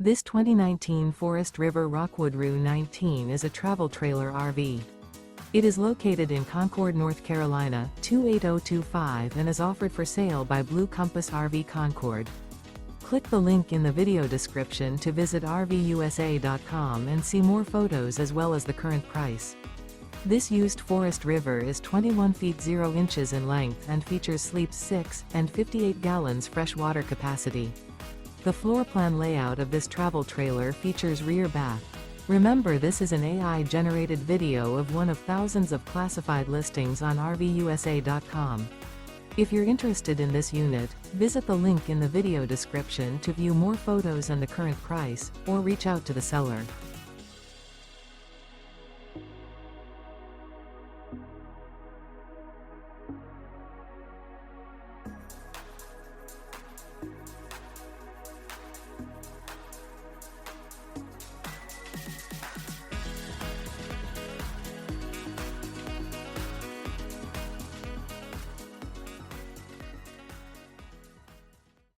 This 2019 Forest River Rockwood Roo 19 is a travel trailer RV. It is located in Concord, North Carolina, 28025 and is offered for sale by Blue Compass RV Concord. Click the link in the video description to visit RVUSA.com and see more photos as well as the current price. This used Forest River is 21 feet 0 inches in length and features sleeps 6 and 58 gallons fresh water capacity. The floor plan layout of this travel trailer features rear bath. Remember, this is an AI-generated video of one of thousands of classified listings on RVUSA.com. If you're interested in this unit, visit the link in the video description to view more photos and the current price, or reach out to the seller.